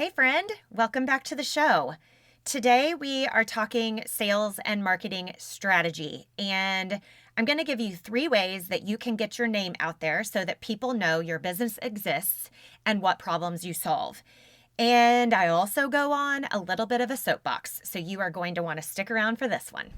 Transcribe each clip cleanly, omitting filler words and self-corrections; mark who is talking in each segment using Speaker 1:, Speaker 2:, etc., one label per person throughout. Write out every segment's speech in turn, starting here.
Speaker 1: Hey friend, welcome back to the show. Today we are talking sales and marketing strategy, and I'm going to give you 3 ways that you can get your name out there so that people know your business exists and what problems you solve. And I also go on a little bit of a soapbox, so you are going to want to stick around for this one.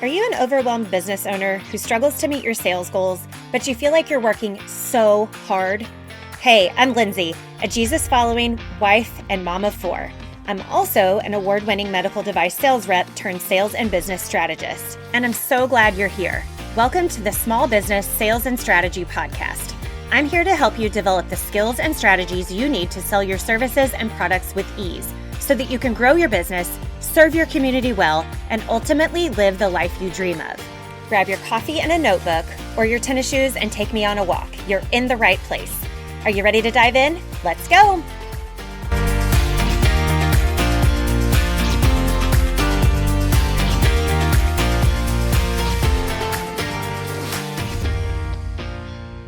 Speaker 1: Are you an overwhelmed business owner who struggles to meet your sales goals, but you feel like you're working so hard? Hey, I'm Lindsay, a Jesus-following wife and mom of 4. I'm also an award-winning medical device sales rep turned sales and business strategist, and I'm so glad you're here. Welcome to the Small Business Sales and Strategy Podcast. I'm here to help you develop the skills and strategies you need to sell your services and products with ease so that you can grow your business, serve your community well, and ultimately live the life you dream of. Grab your coffee and a notebook or your tennis shoes and take me on a walk. You're in the right place. Are you ready to dive in? Let's go.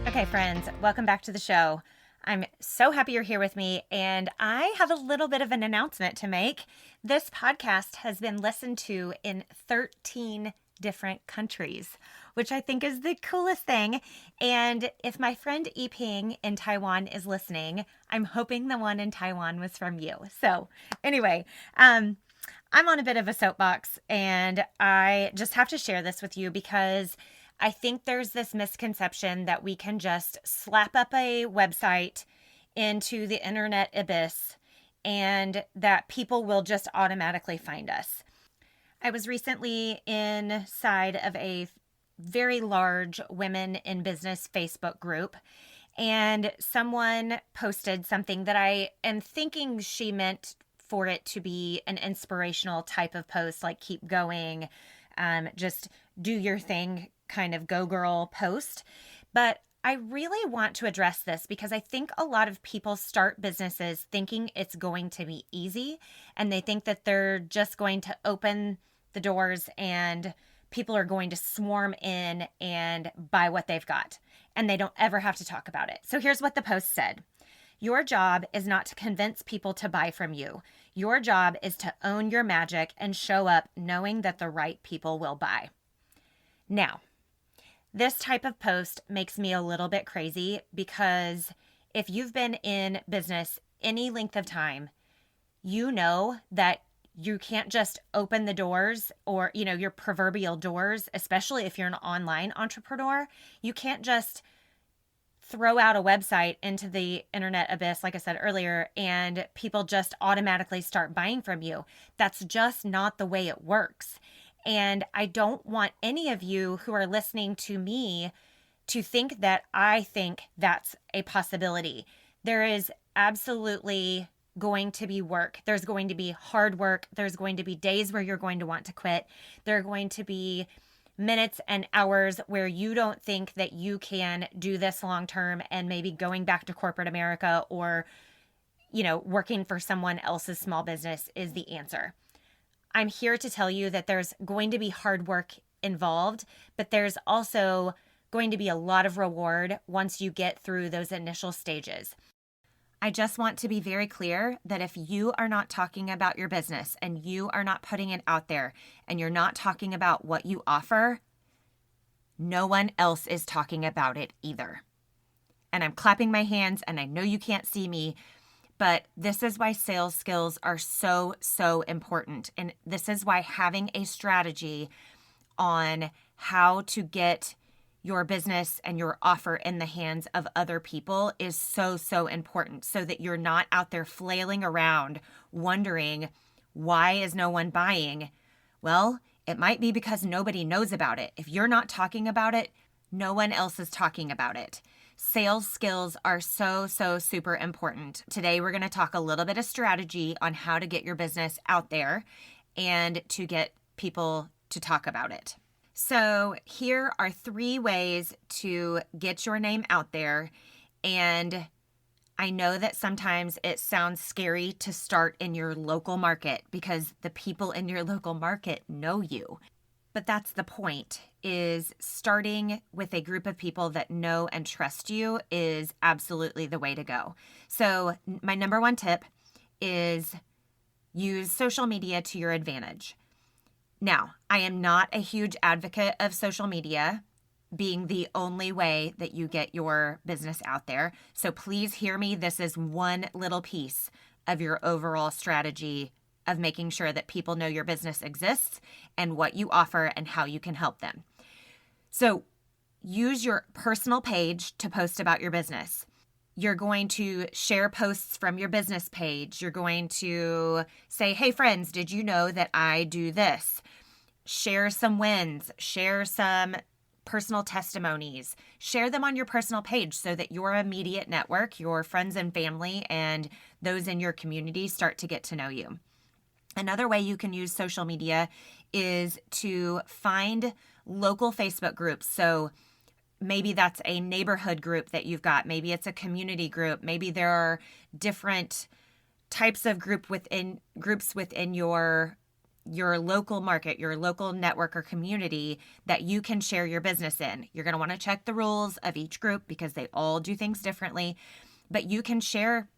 Speaker 1: Okay, friends, welcome back to the show. I'm so happy you're here with me, and I have a little bit of an announcement to make. This podcast has been listened to in 13 different countries, which I think is the coolest thing. And if my friend Yiping in Taiwan is listening, I'm hoping the one in Taiwan was from you. So anyway, I'm on a bit of a soapbox, and I just have to share this with you because I think there's this misconception that we can just slap up a website into the internet abyss and that people will just automatically find us. I was recently inside of a very large women in business Facebook group, and someone posted something that I am thinking she meant for it to be an inspirational type of post, like keep going, just do your thing, kind of go girl post. But I really want to address this because I think a lot of people start businesses thinking it's going to be easy, and they think that they're just going to open the doors and people are going to swarm in and buy what they've got, and they don't ever have to talk about it. So here's what the post said. Your job is not to convince people to buy from you. Your job is to own your magic and show up knowing that the right people will buy. Now, this type of post makes me a little bit crazy because if you've been in business any length of time, you know that you can't just open the doors or, your proverbial doors, especially if you're an online entrepreneur. You can't just throw out a website into the internet abyss, like I said earlier, and people just automatically start buying from you. That's just not the way it works. And I don't want any of you who are listening to me to think that I think that's a possibility. There is absolutely going to be work. There's going to be hard work. There's going to be days where you're going to want to quit. There are going to be minutes and hours where you don't think that you can do this long term, and maybe going back to corporate America or, working for someone else's small business is the answer. I'm here to tell you that there's going to be hard work involved, but there's also going to be a lot of reward once you get through those initial stages. I just want to be very clear that if you are not talking about your business and you are not putting it out there and you're not talking about what you offer, no one else is talking about it either. And I'm clapping my hands, and I know you can't see me, but this is why sales skills are so, so important. And this is why having a strategy on how to get your business and your offer in the hands of other people is so, so important, so that you're not out there flailing around wondering, why is no one buying? Well, it might be because nobody knows about it. If you're not talking about it, no one else is talking about it. Sales skills are so, so super important. Today, we're going to talk a little bit of strategy on how to get your business out there and to get people to talk about it. So here are 3 ways to get your name out there. And I know that sometimes it sounds scary to start in your local market because the people in your local market know you. But that's the point, is starting with a group of people that know and trust you is absolutely the way to go. So my number one tip is use social media to your advantage. Now, I am not a huge advocate of social media being the only way that you get your business out there. So please hear me. This is one little piece of your overall strategy of making sure that people know your business exists and what you offer and how you can help them. So use your personal page to post about your business. You're going to share posts from your business page. You're going to say, hey friends, did you know that I do this? Share some wins, share some personal testimonies, share them on your personal page so that your immediate network, your friends and family, and those in your community start to get to know you. Another way you can use social media is to find local Facebook groups. So maybe that's a neighborhood group that you've got. Maybe it's a community group. Maybe there are different types of groups within your local market, your local network or community that you can share your business in. You're going to want to check the rules of each group because they all do things differently, but you can share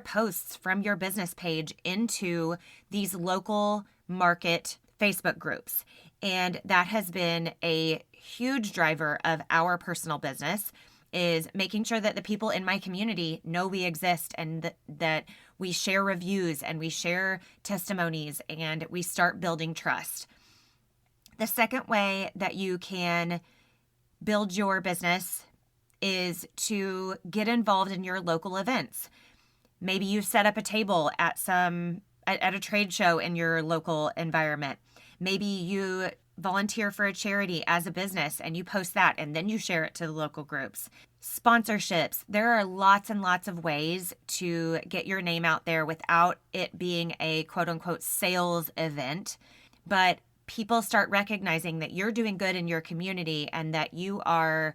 Speaker 1: posts from your business page into these local market Facebook groups. And that has been a huge driver of our personal business, is making sure that the people in my community know we exist and that we share reviews and we share testimonies and we start building trust. The second way that you can build your business is to get involved in your local events. Maybe you set up a table at a trade show in your local environment. Maybe you volunteer for a charity as a business and you post that and then you share it to the local groups. Sponsorships. There are lots and lots of ways to get your name out there without it being a quote unquote sales event. But people start recognizing that you're doing good in your community and that you are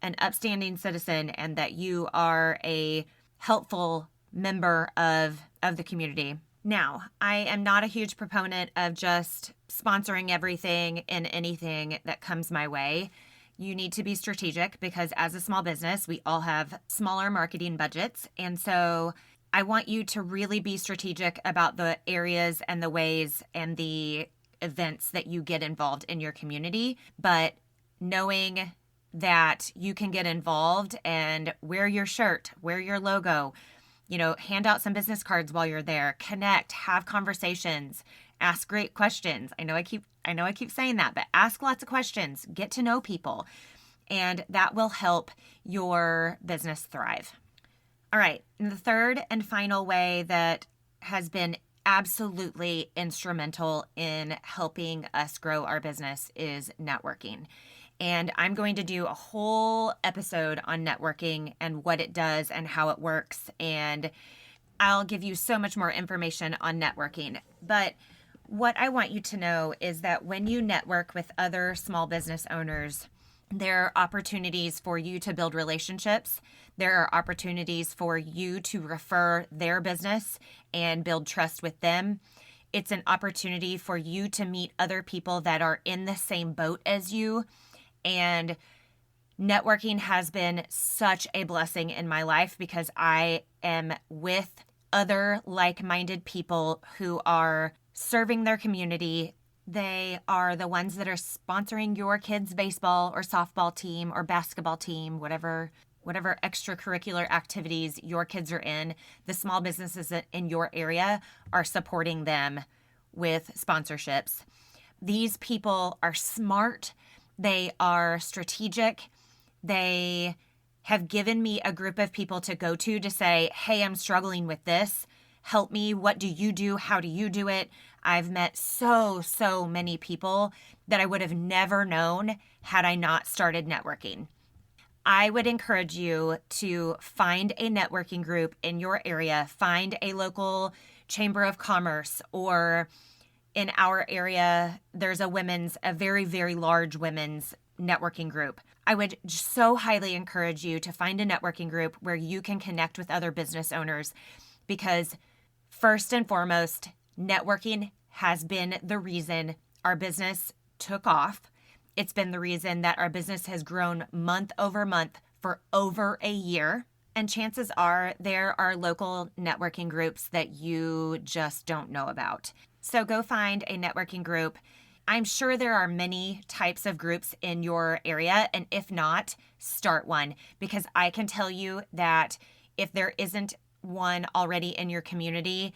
Speaker 1: an upstanding citizen and that you are a helpful member of the community. Now, I am not a huge proponent of just sponsoring everything and anything that comes my way. You need to be strategic because as a small business, we all have smaller marketing budgets. And so I want you to really be strategic about the areas and the ways and the events that you get involved in your community, but knowing that you can get involved and wear your shirt, wear your logo, hand out some business cards while you're there, connect, have conversations, ask great questions. I know I keep saying that, but ask lots of questions, get to know people, and that will help your business thrive. All right. And the third and final way that has been absolutely instrumental in helping us grow our business is networking. And I'm going to do a whole episode on networking and what it does and how it works. And I'll give you so much more information on networking. But what I want you to know is that when you network with other small business owners, there are opportunities for you to build relationships. There are opportunities for you to refer their business and build trust with them. It's an opportunity for you to meet other people that are in the same boat as you. And networking has been such a blessing in my life because I am with other like-minded people who are serving their community. They are the ones that are sponsoring your kids' baseball or softball team or basketball team, whatever extracurricular activities your kids are in. The small businesses in your area are supporting them with sponsorships. These people are smart. They are strategic. They have given me a group of people to go to say, hey, I'm struggling with this. Help me. What do you do? How do you do it? I've met so many people that I would have never known had I not started networking. I would encourage you to find a networking group in your area, find a local chamber of commerce, or in our area, there's a very, very large women's networking group. I would so highly encourage you to find a networking group where you can connect with other business owners because first and foremost, networking has been the reason our business took off. It's been the reason that our business has grown month over month for over a year. And chances are there are local networking groups that you just don't know about. So go find a networking group. I'm sure there are many types of groups in your area. And if not, start one, because I can tell you that if there isn't one already in your community,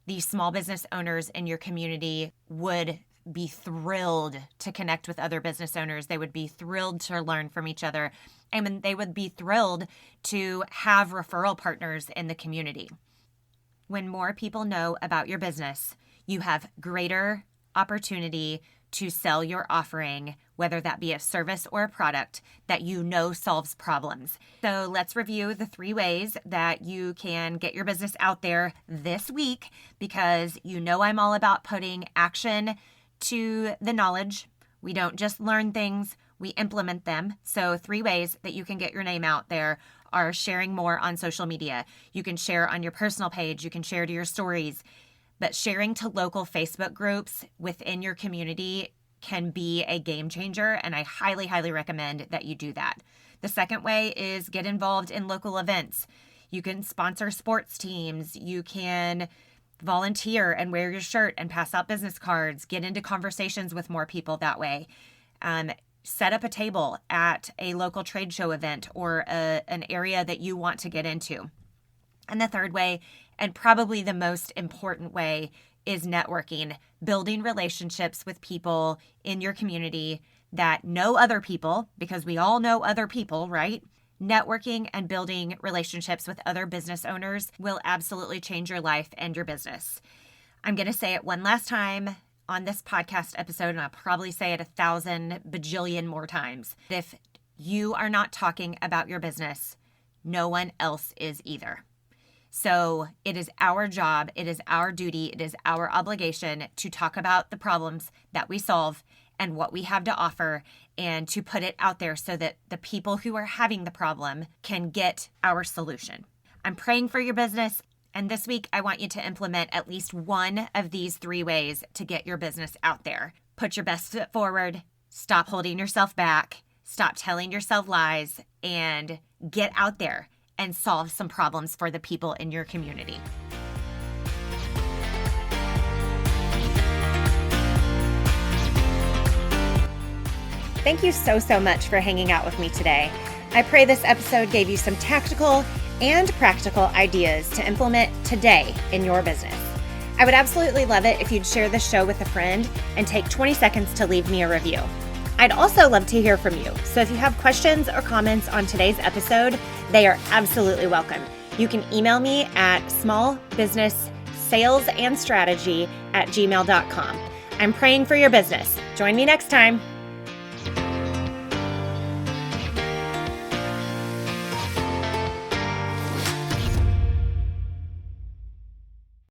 Speaker 1: the small business owners in your community would be thrilled to connect with other business owners. They would be thrilled to learn from each other. And they would be thrilled to have referral partners in the community. When more people know about your business, you have greater opportunity to sell your offering, whether that be a service or a product that you know solves problems. So let's review the 3 ways that you can get your business out there this week, because you know I'm all about putting action to the knowledge. We don't just learn things, we implement them. So 3 ways that you can get your name out there are sharing more on social media. You can share on your personal page, you can share to your stories, but sharing to local Facebook groups within your community can be a game changer, and I highly, highly recommend that you do that. The second way is get involved in local events. You can sponsor sports teams. You can volunteer and wear your shirt and pass out business cards. Get into conversations with more people that way. Set up a table at a local trade show event or an area that you want to get into. And the third way, and probably the most important way, is networking, building relationships with people in your community that know other people, because we all know other people, right? Networking and building relationships with other business owners will absolutely change your life and your business. I'm going to say it one last time on this podcast episode, and I'll probably say it 1,000 bajillion more times. If you are not talking about your business, no one else is either. So it is our job, it is our duty, it is our obligation to talk about the problems that we solve and what we have to offer, and to put it out there so that the people who are having the problem can get our solution. I'm praying for your business, and this week I want you to implement at least one of these 3 ways to get your business out there. Put your best foot forward, stop holding yourself back, stop telling yourself lies, and get out there and solve some problems for the people in your community. Thank you so much for hanging out with me today. I pray this episode gave you some tactical and practical ideas to implement today in your business. I would absolutely love it if you'd share this show with a friend and take 20 seconds to leave me a review. I'd also love to hear from you. So if you have questions or comments on today's episode, they are absolutely welcome. You can email me at smallbusinesssalesandstrategy@gmail.com. I'm praying for your business. Join me next time.